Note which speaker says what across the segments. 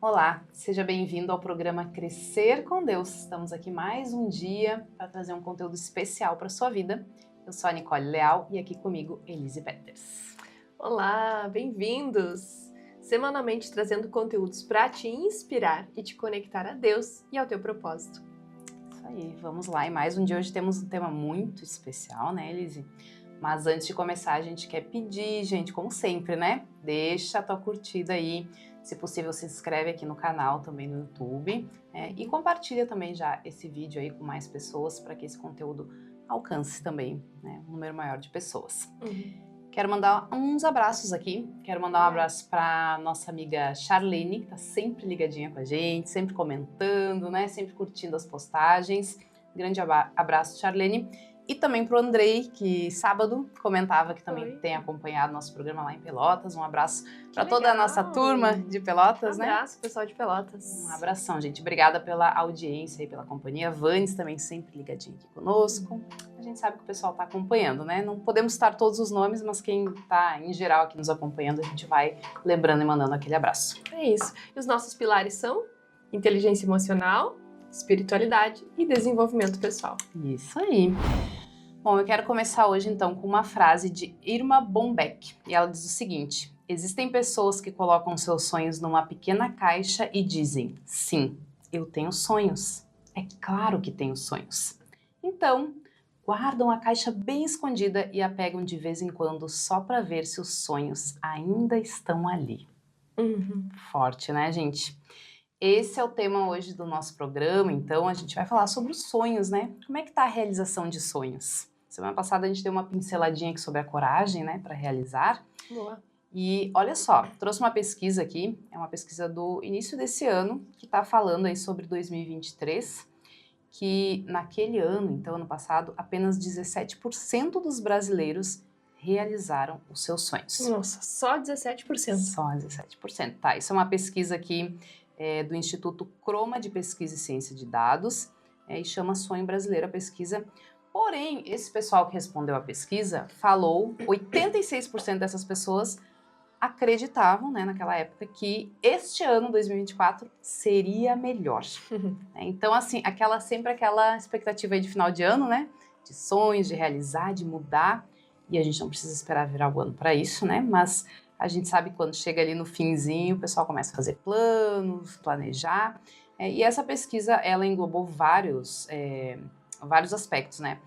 Speaker 1: Olá, seja bem-vindo ao programa Crescer com Deus. Estamos aqui mais um dia para trazer um conteúdo especial para a sua vida. Eu sou a Nicole Leal e aqui comigo Elise Peters.
Speaker 2: Olá, bem-vindos! Semanalmente trazendo conteúdos para te inspirar e te conectar a Deus e ao teu propósito.
Speaker 1: Isso aí, vamos lá. E mais um dia hoje temos um tema muito especial, né, Elise? Mas antes de começar, a gente quer pedir, gente, como sempre, né? Deixa a tua curtida aí. Se possível, se inscreve aqui no canal também no YouTube e compartilha também já esse vídeo aí com mais pessoas para que esse conteúdo alcance também, né, um número maior de pessoas. Quero mandar uns abraços aqui. Quero mandar um abraço para nossa amiga Charlene, que tá sempre ligadinha com a gente, sempre comentando, né, sempre curtindo as postagens. Grande abraço, Charlene. E também para o Andrei, que sábado comentava que também tem acompanhado nosso programa lá em Pelotas. Um abraço para toda a nossa turma de Pelotas,
Speaker 2: né? Um abraço, pessoal de Pelotas.
Speaker 1: Um abração, gente. Obrigada pela audiência e pela companhia. Vanes também sempre ligadinho aqui conosco. A gente sabe que o pessoal está acompanhando, né? Não podemos citar todos os nomes, mas quem está em geral aqui nos acompanhando, a gente vai lembrando e mandando aquele abraço.
Speaker 2: É isso. E os nossos pilares são inteligência emocional, espiritualidade e desenvolvimento pessoal.
Speaker 1: Isso aí. Bom, eu quero começar hoje então com uma frase de Irma Bombeck. E ela diz o seguinte: existem pessoas que colocam seus sonhos numa pequena caixa e dizem: sim, eu tenho sonhos. É claro que tenho sonhos. Então, guardam a caixa bem escondida e a pegam de vez em quando só para ver se os sonhos ainda estão ali. Forte, né, gente? Esse é o tema hoje do nosso programa, então a gente vai falar sobre os sonhos, né? Como é que tá a realização de sonhos? Semana passada a gente deu uma pinceladinha aqui sobre a coragem, né, para realizar.
Speaker 2: Boa.
Speaker 1: E olha só, trouxe uma pesquisa aqui, é uma pesquisa do início desse ano, que está falando aí sobre 2023, que naquele ano, então ano passado, apenas 17% dos brasileiros realizaram os seus sonhos.
Speaker 2: Nossa, só 17%.
Speaker 1: Só 17%, tá? Isso é uma pesquisa aqui do Instituto Croma de Pesquisa e Ciência de Dados, e chama Sonho Brasileiro a pesquisa. Porém, esse pessoal que respondeu a pesquisa falou, 86% dessas pessoas acreditavam, né, naquela época, que este ano, 2024, seria melhor. Então, assim, sempre aquela expectativa aí de final de ano, né, de sonhos, de realizar, de mudar, e a gente não precisa esperar virar o ano para isso, né, mas a gente sabe que quando chega ali no finzinho, o pessoal começa a fazer planos, planejar. E essa pesquisa, ela englobou vários aspectos, né?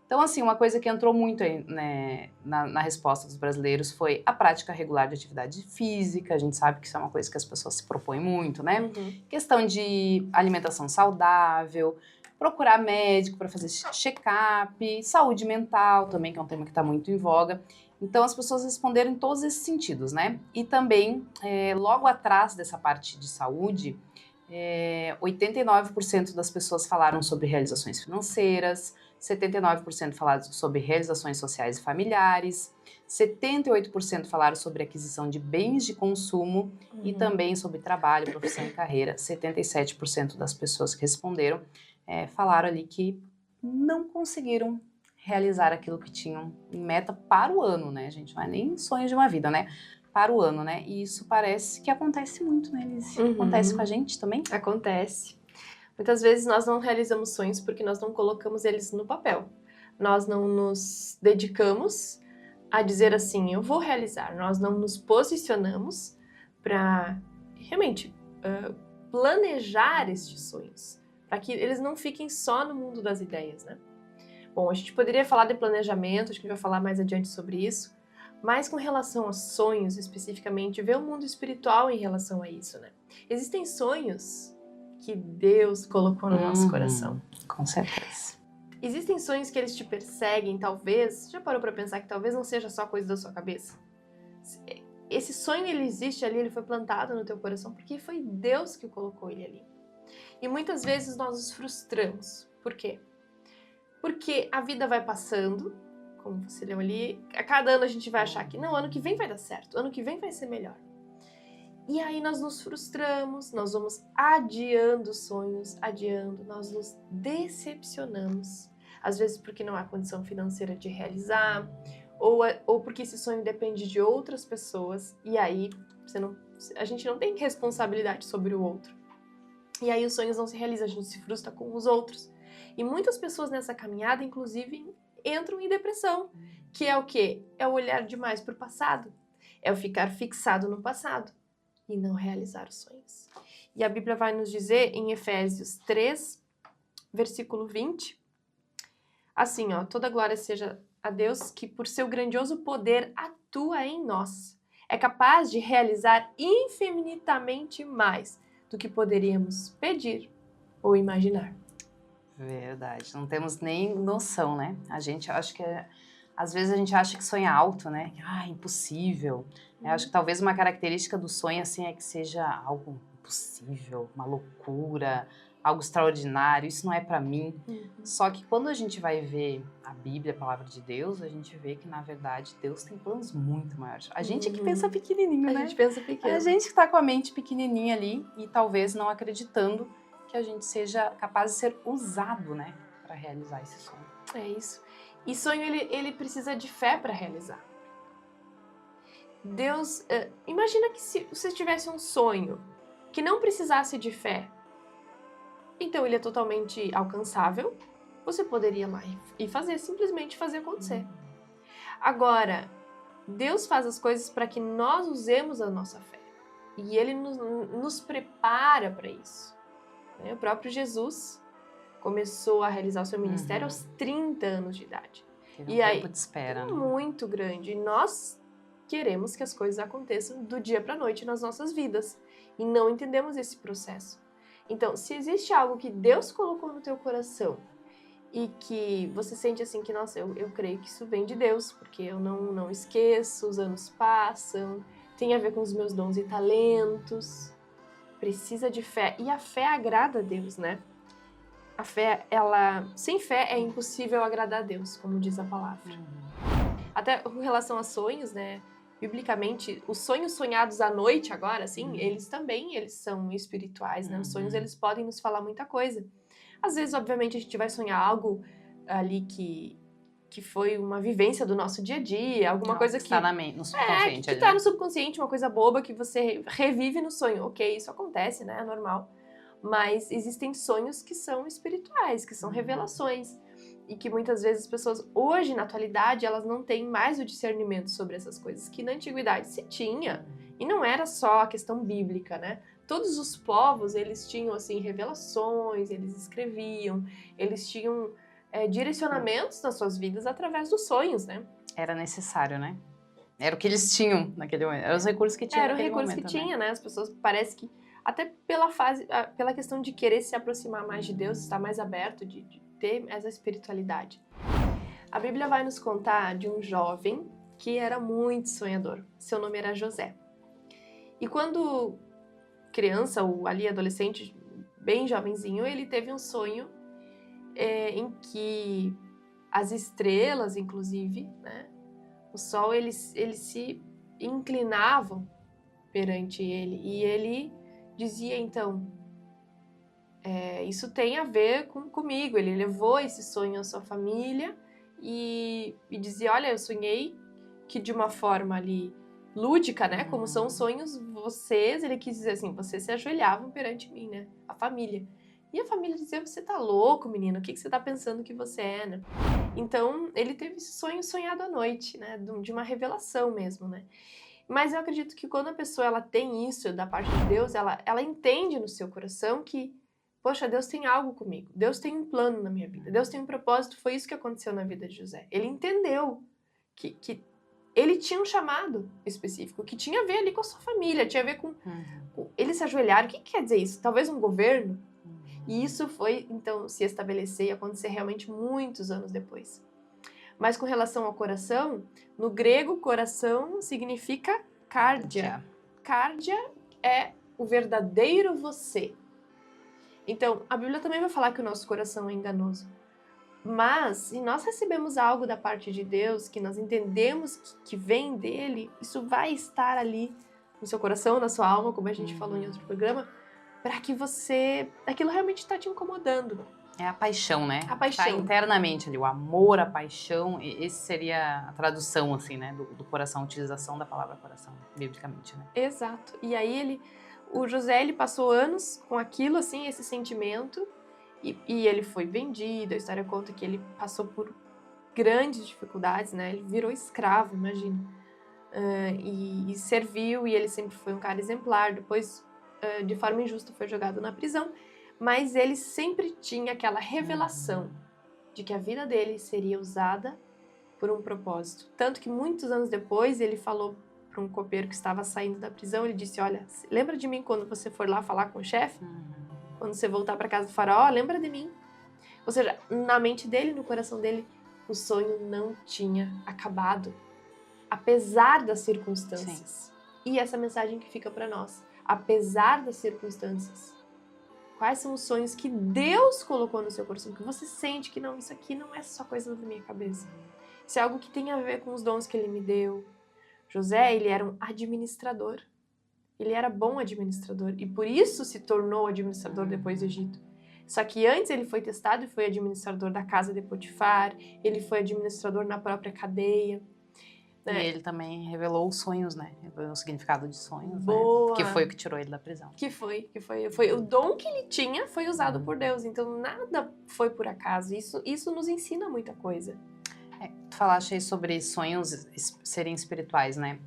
Speaker 1: Então, assim, uma coisa que entrou muito aí, né, na resposta dos brasileiros foi a prática regular de atividade física. A gente sabe que isso é uma coisa que as pessoas se propõem muito, né? Questão de alimentação saudável, procurar médico para fazer check-up, saúde mental também, que é um tema que está muito em voga. Então, as pessoas responderam em todos esses sentidos, né? E também, logo atrás dessa parte de saúde, 89% das pessoas falaram sobre realizações financeiras, 79% falaram sobre realizações sociais e familiares, 78% falaram sobre aquisição de bens de consumo e também sobre trabalho, profissão e carreira. 77% das pessoas que responderam falaram ali que não conseguiram realizar aquilo que tinham em meta para o ano, né, gente? Não é nem sonho de uma vida, né? Para o ano, né? E isso parece que acontece muito, né, Elise? Acontece com a gente também?
Speaker 2: Acontece. Muitas vezes nós não realizamos sonhos porque nós não colocamos eles no papel. Nós não nos dedicamos a dizer assim, eu vou realizar. Nós não nos posicionamos para realmente planejar estes sonhos, para que eles não fiquem só no mundo das ideias, né? Bom, a gente poderia falar de planejamento, acho que a gente vai falar mais adiante sobre isso, mas com relação a sonhos especificamente, ver o mundo espiritual em relação a isso, né? Existem sonhos que Deus colocou no nosso coração.
Speaker 1: Com certeza.
Speaker 2: Existem sonhos que eles te perseguem, talvez. Já parou para pensar que talvez não seja só coisa da sua cabeça? Esse sonho, ele existe ali, ele foi plantado no teu coração porque foi Deus que colocou ele ali. E muitas vezes nós nos frustramos. Por quê? Porque a vida vai passando, como você leu ali, a cada ano a gente vai achar que não, ano que vem vai dar certo, ano que vem vai ser melhor. E aí nós nos frustramos, nós vamos adiando sonhos, nós nos decepcionamos. Às vezes porque não há condição financeira de realizar, ou porque esse sonho depende de outras pessoas, e aí A gente não tem responsabilidade sobre o outro. E aí os sonhos não se realizam, a gente se frustra com os outros. E muitas pessoas nessa caminhada, inclusive, entram em depressão, que é o quê? É o olhar demais para o passado. É o ficar fixado no passado e não realizar os sonhos. E a Bíblia vai nos dizer em Efésios 3, versículo 20, assim, ó, toda glória seja a Deus que por seu grandioso poder atua em nós. É capaz de realizar infinitamente mais do que poderíamos pedir ou imaginar.
Speaker 1: Verdade, não temos nem noção, né? A gente acho que às vezes a gente acha que sonha alto, né? Impossível. Eu acho que talvez uma característica do sonho assim é que seja algo impossível, uma loucura, algo extraordinário. Isso não é pra mim. Só que quando a gente vai ver a Bíblia, a palavra de Deus, a gente vê que na verdade Deus tem planos muito maiores. A gente é que pensa pequenininho, né?
Speaker 2: A gente pensa pequeno.
Speaker 1: A gente que tá com a mente pequenininha ali e talvez não acreditando que a gente seja capaz de ser usado, né, para realizar esse sonho.
Speaker 2: É isso. E sonho, ele precisa de fé para realizar. Deus, imagina que se você tivesse um sonho que não precisasse de fé, então ele é totalmente alcançável, você poderia lá e fazer, simplesmente fazer acontecer. Agora, Deus faz as coisas para que nós usemos a nossa fé. E ele nos prepara para isso. O próprio Jesus começou a realizar o seu ministério aos 30 anos de idade.
Speaker 1: Teve um tempo de espera, né?
Speaker 2: Muito grande. E nós queremos que as coisas aconteçam do dia para a noite nas nossas vidas. E não entendemos esse processo. Então, se existe algo que Deus colocou no teu coração e que você sente assim que, nossa, eu creio que isso vem de Deus, porque eu não esqueço, os anos passam, tem a ver com os meus dons e talentos, precisa de fé. E a fé agrada a Deus, né? A fé, sem fé é impossível agradar a Deus, como diz a palavra. Até com relação a sonhos, né? Biblicamente, os sonhos sonhados à noite agora, assim, eles são espirituais, né? Os sonhos, eles podem nos falar muita coisa. Às vezes, obviamente, a gente vai sonhar algo ali que foi uma vivência do nosso dia a dia, alguma coisa que...
Speaker 1: está no subconsciente.
Speaker 2: Que tá no subconsciente, uma coisa boba que você revive no sonho. Ok, isso acontece, né? É normal. Mas existem sonhos que são espirituais, que são revelações. E que muitas vezes as pessoas, hoje, na atualidade, elas não têm mais o discernimento sobre essas coisas, que na antiguidade se tinha. E não era só a questão bíblica, né? Todos os povos, eles tinham, assim, revelações, eles escreviam, eles tinham direcionamentos nas suas vidas através dos sonhos, né?
Speaker 1: Era necessário, né? Era o que eles tinham naquele momento. Eram os recursos que tinham naquele momento.
Speaker 2: Eram os recursos que tinha, né? As pessoas, parece que, até pela questão de querer se aproximar mais de Deus, estar mais aberto, de ter essa espiritualidade. A Bíblia vai nos contar de um jovem que era muito sonhador. Seu nome era José. E quando criança, ou ali adolescente, bem jovenzinho, ele teve um sonho em que as estrelas, inclusive, né, o sol, eles se inclinavam perante ele. E ele dizia, então, isso tem a ver comigo. Ele levou esse sonho à sua família e dizia, olha, eu sonhei que de uma forma ali lúdica, né, como são os sonhos, ele quis dizer assim, vocês se ajoelhavam perante mim, né, a família. E a família dizia, você tá louco, menino, o que você tá pensando que você é, né? Então, ele teve esse sonho sonhado à noite, né, de uma revelação mesmo, né? Mas eu acredito que quando a pessoa ela tem isso da parte de Deus, ela entende no seu coração que, poxa, Deus tem algo comigo, Deus tem um plano na minha vida, Deus tem um propósito. Foi isso que aconteceu na vida de José. Ele entendeu que ele tinha um chamado específico, que tinha a ver ali com a sua família, tinha a ver com eles se ajoelharam. O que quer dizer isso? Talvez um governo? E isso foi, então, se estabelecer e acontecer realmente muitos anos depois. Mas com relação ao coração, no grego, coração significa cardia. Cardia é o verdadeiro você. Então, a Bíblia também vai falar que o nosso coração é enganoso. Mas, se nós recebemos algo da parte de Deus, que nós entendemos que vem dele, isso vai estar ali no seu coração, na sua alma, como a gente falou em outro programa, para que aquilo realmente está te incomodando.
Speaker 1: É a paixão, né?
Speaker 2: A paixão.
Speaker 1: Tá internamente ali, o amor, a paixão, esse seria a tradução, assim, né, do coração, a utilização da palavra coração, biblicamente, né?
Speaker 2: Exato. E aí o José, ele passou anos com aquilo, assim, esse sentimento, e ele foi vendido, a história conta que ele passou por grandes dificuldades, né? Ele virou escravo, imagina. E serviu, e ele sempre foi um cara exemplar. Depois, de forma injusta, foi jogado na prisão. Mas ele sempre tinha aquela revelação de que a vida dele seria usada por um propósito. Tanto que muitos anos depois ele falou para um copeiro que estava saindo da prisão, ele disse, olha, lembra de mim quando você for lá falar com o chefe? Quando você voltar para casa do faraó, lembra de mim. Ou seja, na mente dele, no coração dele, o sonho não tinha acabado, apesar das circunstâncias. Sim. E essa mensagem que fica para nós, apesar das circunstâncias, quais são os sonhos que Deus colocou no seu coração, que você sente que não, isso aqui não é só coisa da minha cabeça. Isso é algo que tem a ver com os dons que ele me deu. José, ele era um administrador. Ele era bom administrador e por isso se tornou administrador depois do Egito. Só que antes ele foi testado e foi administrador da casa de Potifar, ele foi administrador na própria cadeia.
Speaker 1: E ele também revelou os sonhos, né? Revelou o significado de sonhos,
Speaker 2: Boa.
Speaker 1: Né? Que foi o que tirou ele da prisão.
Speaker 2: Que foi. O dom que ele tinha foi usado por Deus. Então, nada foi por acaso. Isso nos ensina muita coisa.
Speaker 1: Tu falaste aí sobre sonhos serem espirituais, né?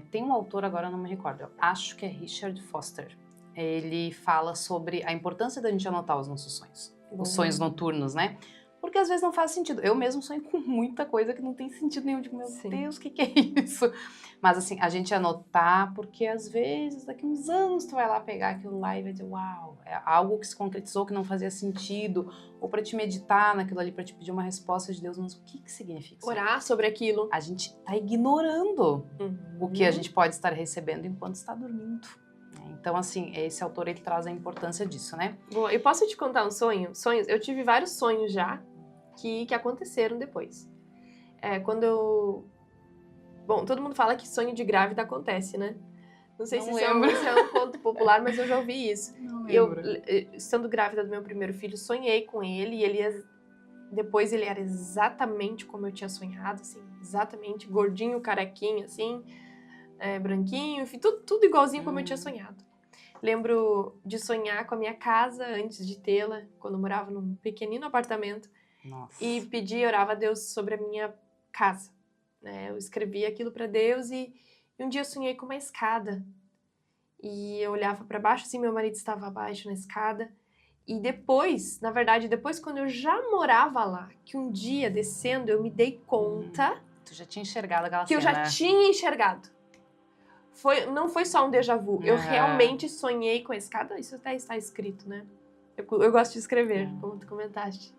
Speaker 1: Tem um autor, agora eu não me recordo, eu acho que é Richard Foster. Ele fala sobre a importância da gente anotar os nossos sonhos. Os sonhos noturnos, né? Porque às vezes não faz sentido. Eu mesmo sonho com muita coisa que não tem sentido nenhum. Digo, meu Deus, o que é isso? Mas assim, a gente anotar, porque às vezes, daqui uns anos, tu vai lá pegar aquilo lá e vai dizer, uau, é algo que se concretizou, que não fazia sentido. Ou pra te meditar naquilo ali, pra te pedir uma resposta de Deus, mas o que significa isso?
Speaker 2: Orar sobre aquilo.
Speaker 1: A gente tá ignorando o que a gente pode estar recebendo enquanto está dormindo. Então, assim, esse autor, ele traz a importância disso, né?
Speaker 2: Boa, eu posso te contar um sonho? Sonhos, eu tive vários sonhos já que aconteceram depois. Quando eu... Bom, todo mundo fala que sonho de grávida acontece, né? Não sei se isso é um ponto popular, mas eu já ouvi isso.
Speaker 1: Não
Speaker 2: eu, estando grávida do meu primeiro filho, sonhei com ele e depois ele era exatamente como eu tinha sonhado, assim, exatamente, gordinho, carequinho, assim, branquinho, enfim, tudo igualzinho como eu tinha sonhado. Lembro de sonhar com a minha casa antes de tê-la, quando eu morava num pequenino apartamento.
Speaker 1: Nossa.
Speaker 2: E orava a Deus sobre a minha casa. Eu escrevia aquilo para Deus e um dia eu sonhei com uma escada. E eu olhava para baixo, assim, meu marido estava abaixo na escada. E depois, na verdade, quando eu já morava lá, que um dia descendo eu me dei conta...
Speaker 1: Tu já tinha enxergado aquela
Speaker 2: cena. Que eu já tinha enxergado. Não foi só um déjà vu. Eu realmente sonhei com a escada. Isso até está escrito, né? Eu gosto de escrever, como tu comentaste.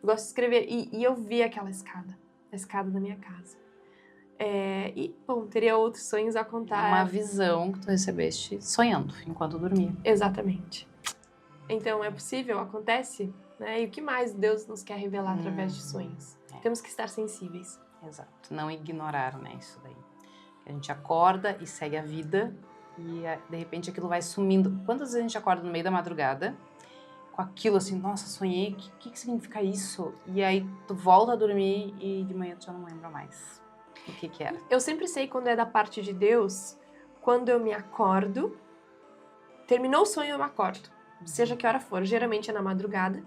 Speaker 2: Eu gosto de escrever. E eu vi aquela escada. A escada da minha casa. Bom, teria outros sonhos a contar.
Speaker 1: Uma visão que tu recebeste sonhando, enquanto dormia.
Speaker 2: Exatamente. Então, é possível, acontece, né? E o que mais Deus nos quer revelar através de sonhos? Temos que estar sensíveis.
Speaker 1: Exato. Não ignorar, né, isso daí. A gente acorda e segue a vida e, de repente, aquilo vai sumindo. Quantas vezes a gente acorda no meio da madrugada com aquilo assim, nossa, sonhei, o que significa isso? E aí tu volta a dormir e de manhã tu já não lembra mais o que era.
Speaker 2: Eu sempre sei quando é da parte de Deus, quando eu me acordo, terminou o sonho, eu me acordo. Seja que hora for, geralmente é na madrugada.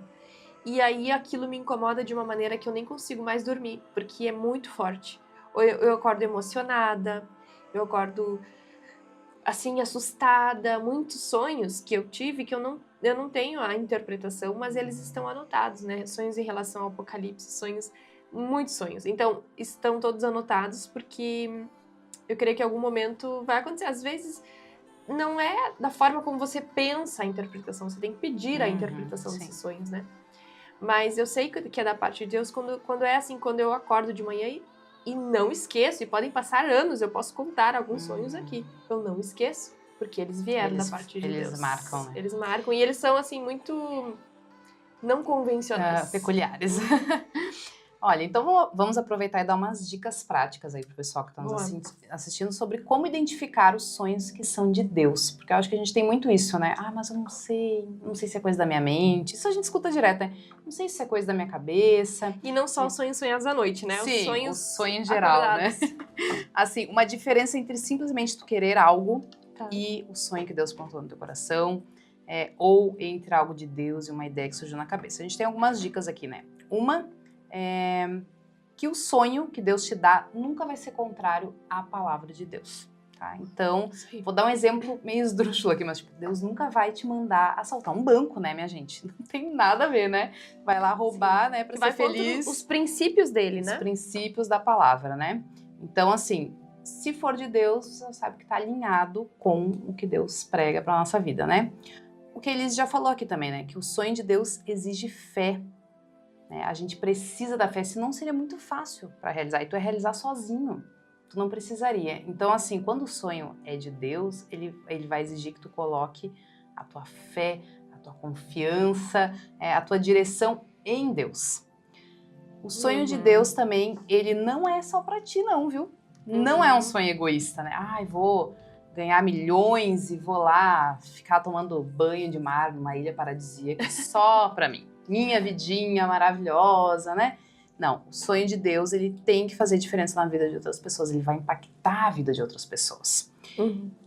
Speaker 2: E aí aquilo me incomoda de uma maneira que eu nem consigo mais dormir, porque é muito forte. Ou eu acordo emocionada, eu acordo, assim, assustada. Muitos sonhos que eu tive que eu não tenho a interpretação, mas eles estão anotados, né? Sonhos em relação ao apocalipse, muitos sonhos. Então, estão todos anotados porque eu creio que em algum momento vai acontecer. Às vezes, não é da forma como você pensa a interpretação, você tem que pedir a interpretação desses sonhos, né? Mas eu sei que é da parte de Deus quando é assim, quando eu acordo de manhã e não esqueço, e podem passar anos, eu posso contar alguns sonhos aqui. Eu não esqueço, porque eles vieram da parte de Deus.
Speaker 1: Eles marcam, né?
Speaker 2: Eles marcam, e eles são, assim, muito não convencionais.
Speaker 1: Peculiares. Olha, então vamos aproveitar e dar umas dicas práticas aí pro pessoal que está nos
Speaker 2: Boa.
Speaker 1: assistindo sobre como identificar os sonhos que são de Deus. Porque eu acho que a gente tem muito isso, né? Ah, mas eu não sei se é coisa da minha mente. Isso a gente escuta direto, né? Não sei se é coisa da minha cabeça.
Speaker 2: E não só os sonhos sonhados à noite, né?
Speaker 1: Sim,
Speaker 2: Os sonhos
Speaker 1: o sonho em geral,
Speaker 2: acordados.
Speaker 1: né? Assim, uma diferença entre simplesmente tu querer algo
Speaker 2: Tá.
Speaker 1: e o sonho que Deus plantou no teu coração, ou entre algo de Deus e uma ideia que surgiu na cabeça. A gente tem algumas dicas aqui, né? Uma é que o sonho que Deus te dá nunca vai ser contrário à palavra de Deus, tá? Então,
Speaker 2: Isso aí.
Speaker 1: vou dar um exemplo meio esdrúxulo aqui, mas tipo, Deus nunca vai te mandar assaltar um banco, né, minha gente? Não tem nada a ver, né? Vai lá roubar, né, pra
Speaker 2: Que
Speaker 1: ser
Speaker 2: vai contra
Speaker 1: feliz.
Speaker 2: os princípios dele,
Speaker 1: Os
Speaker 2: né?
Speaker 1: princípios da palavra, né? Então, assim, se for de Deus, você sabe que está alinhado com o que Deus prega para nossa vida, né? O que Elis já falou aqui também, né? Que o sonho de Deus exige fé. Né? A gente precisa da fé, senão seria muito fácil para realizar. E tu é realizar sozinho. Tu não precisaria. Então, assim, quando o sonho é de Deus, ele vai exigir que tu coloque a tua fé, a tua confiança, a tua direção em Deus. O sonho de Deus também, ele não é só pra ti não, viu? Não é um sonho egoísta, né? Ai, vou ganhar milhões e vou lá ficar tomando banho de mar numa ilha paradisíaca só pra mim. Minha vidinha maravilhosa, né? Não, o sonho de Deus, ele tem que fazer diferença na vida de outras pessoas, ele vai impactar a vida de outras pessoas.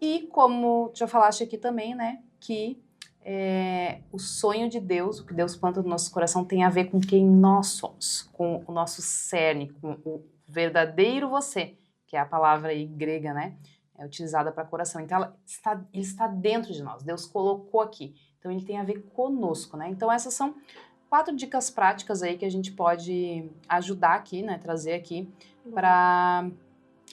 Speaker 1: E como já falaste aqui também, né, que o sonho de Deus, o que Deus planta no nosso coração tem a ver com quem nós somos, com o nosso cerne, com o verdadeiro você, que é a palavra aí grega, né, utilizada para coração. Então ele está dentro de nós, Deus colocou aqui, então ele tem a ver conosco, né. Então essas são 4 dicas práticas aí que a gente pode ajudar aqui, né, trazer aqui para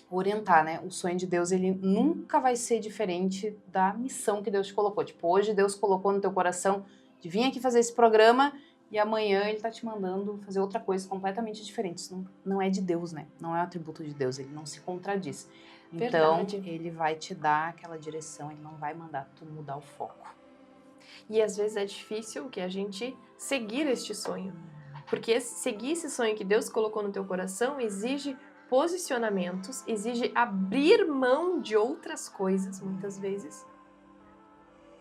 Speaker 1: orientar, né? O sonho de Deus, ele nunca vai ser diferente da missão que Deus te colocou. Tipo, hoje Deus colocou no teu coração de vir aqui fazer esse programa e amanhã ele tá te mandando fazer outra coisa completamente diferente. Isso não é de Deus, né? Não é um atributo de Deus, ele não se contradiz. Então,
Speaker 2: Verdade.
Speaker 1: ele vai te dar aquela direção, ele não vai mandar tu mudar o foco.
Speaker 2: E às vezes é difícil que a gente seguir este sonho. Porque seguir esse sonho que Deus colocou no teu coração exige posicionamentos, exige abrir mão de outras coisas, muitas vezes.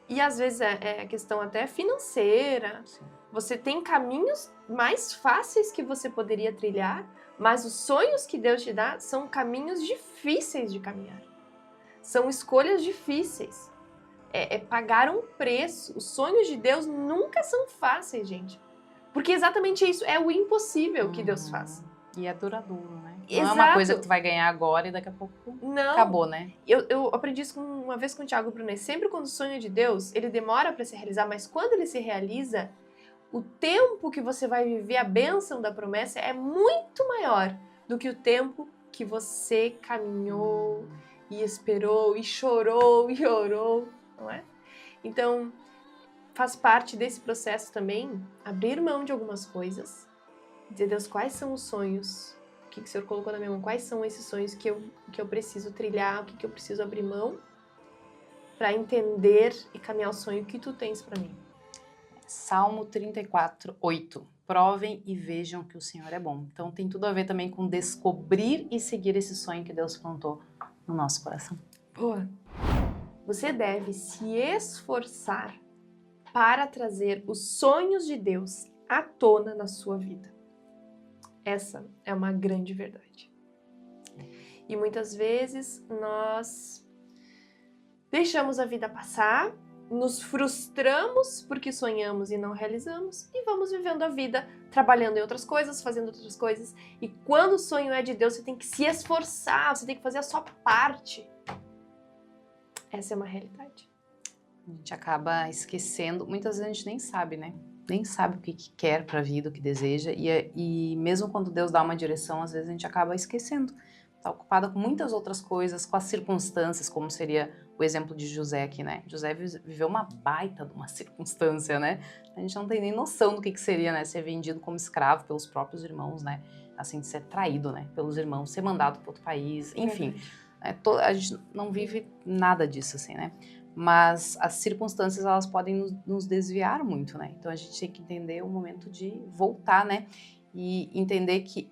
Speaker 2: E às vezes é questão até financeira.
Speaker 1: Sim.
Speaker 2: Você tem caminhos mais fáceis que você poderia trilhar, mas os sonhos que Deus te dá são caminhos difíceis de caminhar. São escolhas difíceis. É pagar um preço. Os sonhos de Deus nunca são fáceis, gente. Porque exatamente isso, é o impossível que Deus faz.
Speaker 1: E é duradouro, né?
Speaker 2: Exato.
Speaker 1: Não é uma coisa que tu vai ganhar agora e daqui a pouco
Speaker 2: Não.
Speaker 1: acabou, né?
Speaker 2: Eu aprendi isso uma vez com o Thiago Brunet. Sempre quando o sonho é de Deus, ele demora para se realizar, mas quando ele se realiza, o tempo que você vai viver a bênção da promessa é muito maior do que o tempo que você caminhou e esperou e chorou e orou, não é? Então, faz parte desse processo também abrir mão de algumas coisas, dizer, Deus, quais são os sonhos que o Senhor colocou na minha mão? Quais são esses sonhos que eu preciso trilhar? O que eu preciso abrir mão para entender e caminhar o sonho que tu tens para mim?
Speaker 1: Salmo 34, 8. Provem e vejam que o Senhor é bom. Então tem tudo a ver também com descobrir e seguir esse sonho que Deus plantou no nosso coração.
Speaker 2: Boa! Você deve se esforçar para trazer os sonhos de Deus à tona na sua vida. Essa é uma grande verdade. E muitas vezes nós deixamos a vida passar, nos frustramos porque sonhamos e não realizamos e vamos vivendo a vida trabalhando em outras coisas, fazendo outras coisas. E quando o sonho é de Deus, você tem que se esforçar, você tem que fazer a sua parte. Essa é uma realidade.
Speaker 1: A gente acaba esquecendo, muitas vezes a gente nem sabe, né? Nem sabe o que quer para a vida, o que deseja, e mesmo quando Deus dá uma direção, às vezes a gente acaba esquecendo. Está ocupada com muitas outras coisas, com as circunstâncias, como seria o exemplo de José aqui, né? José viveu uma baita de uma circunstância, né? A gente não tem nem noção do que seria, né? Ser vendido como escravo pelos próprios irmãos, né? Assim, de ser traído, né? Pelos irmãos, ser mandado para outro país, enfim. A gente não vive nada disso, assim, né? Mas as circunstâncias, elas podem nos desviar muito, né? Então a gente tem que entender o momento de voltar, né? e entender que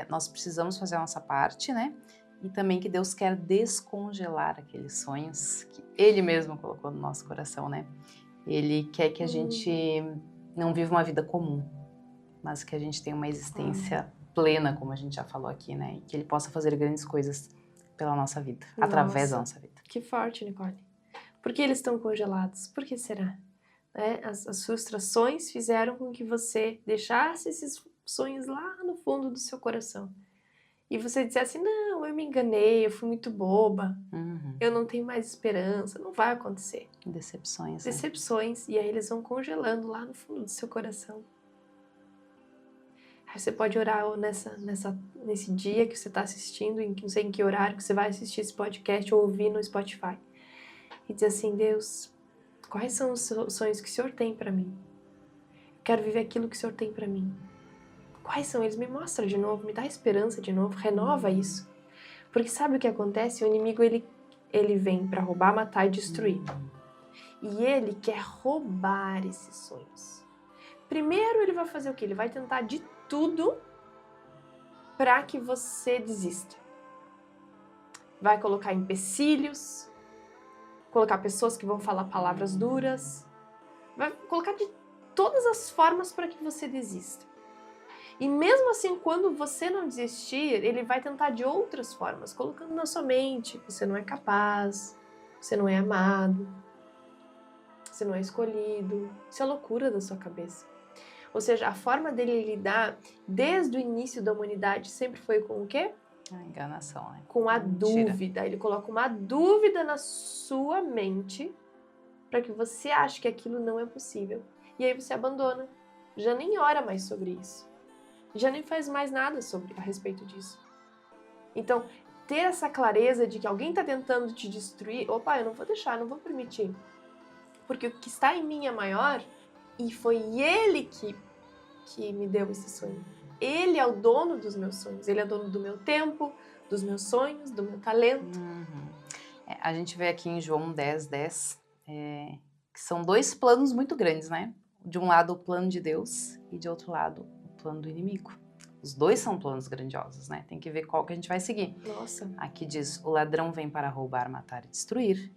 Speaker 1: nós precisamos fazer a nossa parte, né? E também que Deus quer descongelar aqueles sonhos que Ele mesmo colocou no nosso coração, né? Ele quer que a gente não viva uma vida comum, mas que a gente tenha uma existência plena, como a gente já falou aqui, né? E que Ele possa fazer grandes coisas pela nossa vida, através da nossa vida.
Speaker 2: Que forte, Nicole. Por que eles estão congelados? Por que será? As frustrações fizeram com que você deixasse esses sonhos lá no fundo do seu coração. E você dissesse, não, eu me enganei, eu fui muito boba, eu não tenho mais esperança, não vai acontecer.
Speaker 1: Decepções.
Speaker 2: Decepções, e aí eles vão congelando lá no fundo do seu coração. Aí você pode orar nesse dia que você está assistindo, não sei em que horário que você vai assistir esse podcast ou ouvir no Spotify. E dizer assim, Deus, quais são os sonhos que o Senhor tem para mim? Eu quero viver aquilo que o Senhor tem para mim. Quais são eles? Me mostra de novo, me dá esperança de novo, renova isso. Porque sabe o que acontece? O inimigo, ele vem para roubar, matar e destruir. E ele quer roubar esses sonhos. Primeiro ele vai fazer o quê? Ele vai tentar de tudo para que você desista. Vai colocar empecilhos, colocar pessoas que vão falar palavras duras, vai colocar de todas as formas para que você desista. E mesmo assim, quando você não desistir, ele vai tentar de outras formas, colocando na sua mente, você não é capaz, você não é amado, você não é escolhido. Isso é loucura da sua cabeça. Ou seja, a forma dele lidar desde o início da humanidade sempre foi com o quê?
Speaker 1: A enganação, né?
Speaker 2: Com a dúvida. Ele coloca uma dúvida na sua mente para que você ache que aquilo não é possível. E aí você abandona. Já nem ora mais sobre isso. Já nem faz mais nada a respeito disso. Então, ter essa clareza de que alguém está tentando te destruir, opa, eu não vou deixar, não vou permitir. Porque o que está em mim é maior e foi ele que me deu esse sonho. Ele é o dono dos meus sonhos, ele é dono do meu tempo, dos meus sonhos, do meu talento.
Speaker 1: A gente vê aqui em João 10:10, que são dois planos muito grandes, né? De um lado o plano de Deus e de outro lado o plano do inimigo. Os dois são planos grandiosos, né? Tem que ver qual que a gente vai seguir.
Speaker 2: Nossa.
Speaker 1: Aqui diz, o ladrão vem para roubar, matar e destruir.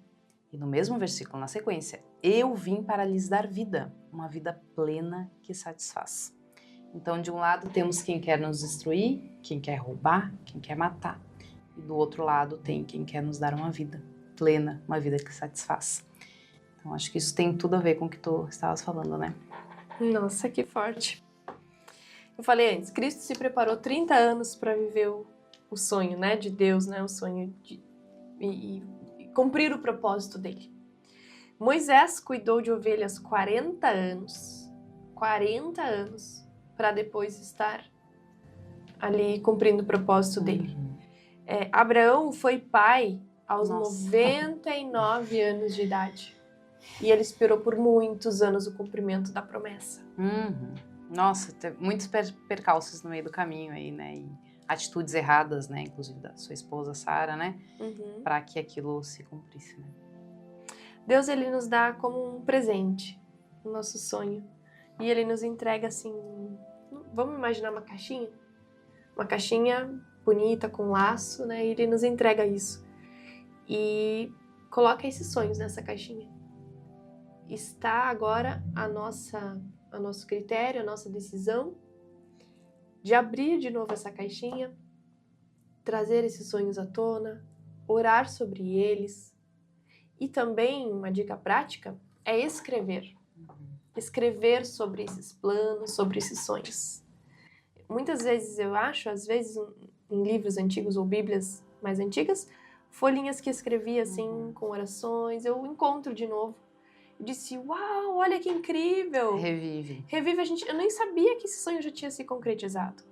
Speaker 1: E no mesmo versículo, na sequência, eu vim para lhes dar vida, uma vida plena que satisfaz. Então, de um lado temos quem quer nos destruir, quem quer roubar, quem quer matar. E do outro lado tem quem quer nos dar uma vida plena, uma vida que satisfaz. Então, acho que isso tem tudo a ver com o que tu estavas falando, né?
Speaker 2: Nossa, que forte. Eu falei antes, Cristo se preparou 30 anos para viver o sonho, né, de Deus, né, o sonho de cumprir o propósito dele. Moisés cuidou de ovelhas 40 anos, para depois estar ali cumprindo o propósito dele. Abraão foi pai aos 99 anos de idade. E ele esperou por muitos anos o cumprimento da promessa.
Speaker 1: Nossa, teve muitos percalços no meio do caminho aí, né? E atitudes erradas, né? Inclusive da sua esposa, Sara, né? Para que aquilo se cumprisse, né?
Speaker 2: Deus, ele nos dá como um presente o nosso sonho. E ele nos entrega assim... Vamos imaginar uma caixinha? Uma caixinha bonita, com laço, né? E ele nos entrega isso. E coloca esses sonhos nessa caixinha. Está agora a nosso critério, a nossa decisão de abrir de novo essa caixinha, trazer esses sonhos à tona, orar sobre eles. E também, uma dica prática, é escrever. Escrever sobre esses planos, sobre esses sonhos. Muitas vezes eu acho, às vezes em livros antigos ou bíblias mais antigas, folhinhas que escrevi assim, com orações, eu encontro de novo. Eu disse, uau, olha que incrível!
Speaker 1: Revive,
Speaker 2: eu nem sabia que esse sonho já tinha se concretizado.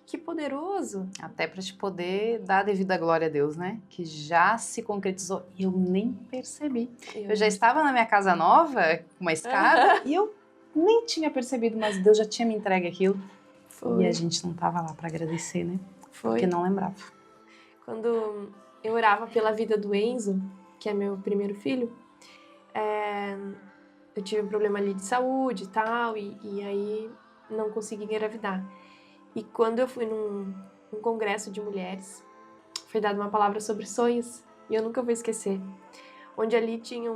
Speaker 2: Que poderoso!
Speaker 1: Até para te poder dar a devida glória a Deus, né? Que já se concretizou e eu nem percebi. Eu já estava na minha casa nova, com uma escada, e eu nem tinha percebido, mas Deus já tinha me entregue aquilo. Foi. E a gente não estava lá para agradecer, né?
Speaker 2: Foi.
Speaker 1: Porque não lembrava.
Speaker 2: Quando eu orava pela vida do Enzo, que é meu primeiro filho, eu tive um problema ali de saúde e tal, e aí não consegui engravidar. E quando eu fui num congresso de mulheres, foi dada uma palavra sobre sonhos, e eu nunca vou esquecer. Onde ali tinha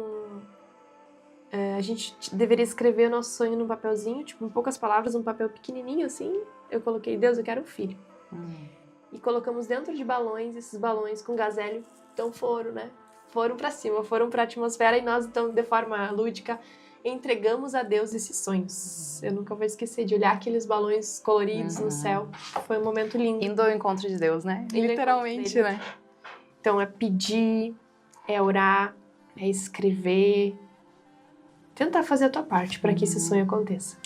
Speaker 2: a gente deveria escrever o nosso sonho num papelzinho, tipo, em poucas palavras, um papel pequenininho assim. Eu coloquei, Deus, eu quero um filho. E colocamos dentro de balões, esses balões com gás hélio, então foram pra cima, foram pra atmosfera, e nós, então, de forma lúdica, entregamos a Deus esses sonhos. Eu nunca vou esquecer de olhar aqueles balões coloridos no céu. Foi um momento lindo.
Speaker 1: Indo ao encontro de Deus, né? Literalmente, né?
Speaker 2: Então, é pedir, é orar, é escrever, tentar fazer a tua parte para que esse sonho aconteça.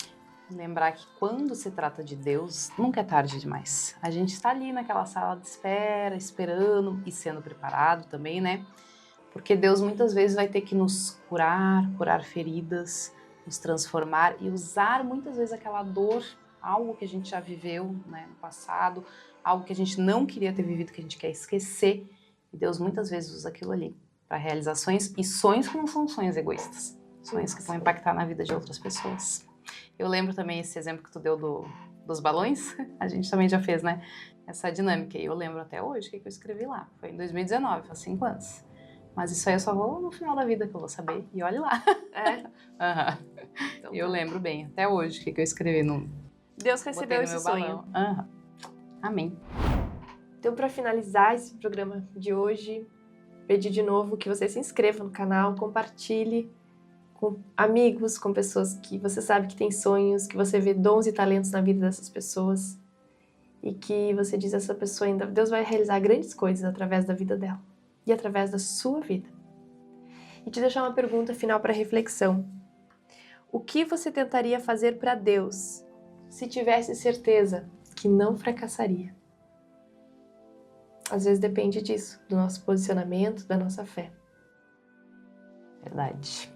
Speaker 1: Lembrar que quando se trata de Deus, nunca é tarde demais. A gente está ali naquela sala de espera, esperando e sendo preparado também, né? Porque Deus muitas vezes vai ter que nos curar feridas, nos transformar e usar muitas vezes aquela dor, algo que a gente já viveu, né, no passado, algo que a gente não queria ter vivido, que a gente quer esquecer. E Deus muitas vezes usa aquilo ali para realizações, e sonhos que não são sonhos egoístas, sonhos que vão impactar na vida de outras pessoas. Eu lembro também esse exemplo que tu deu dos balões, a gente também já fez, né, essa dinâmica, e eu lembro até hoje o que eu escrevi lá. Foi em 2019, faz 5 anos. Mas isso aí eu só vou no final da vida que eu vou saber, e olhe lá. Então, eu lembro bem, até hoje, o que eu escrevi no...
Speaker 2: Deus recebeu esse sonho.
Speaker 1: Amém.
Speaker 2: Então, para finalizar esse programa de hoje, pedir de novo que você se inscreva no canal, compartilhe com amigos, com pessoas que você sabe que tem sonhos, que você vê dons e talentos na vida dessas pessoas, e que você diz a essa pessoa ainda, Deus vai realizar grandes coisas através da vida dela e através da sua vida. E te deixar uma pergunta final para reflexão. O que você tentaria fazer para Deus se tivesse certeza que não fracassaria? Às vezes depende disso, do nosso posicionamento, da nossa fé.
Speaker 1: Verdade.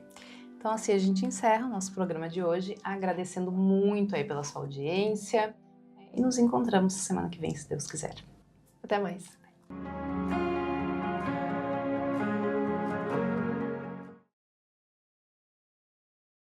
Speaker 1: Então, assim, a gente encerra o nosso programa de hoje, agradecendo muito aí pela sua audiência, e nos encontramos semana que vem, se Deus quiser.
Speaker 2: Até mais.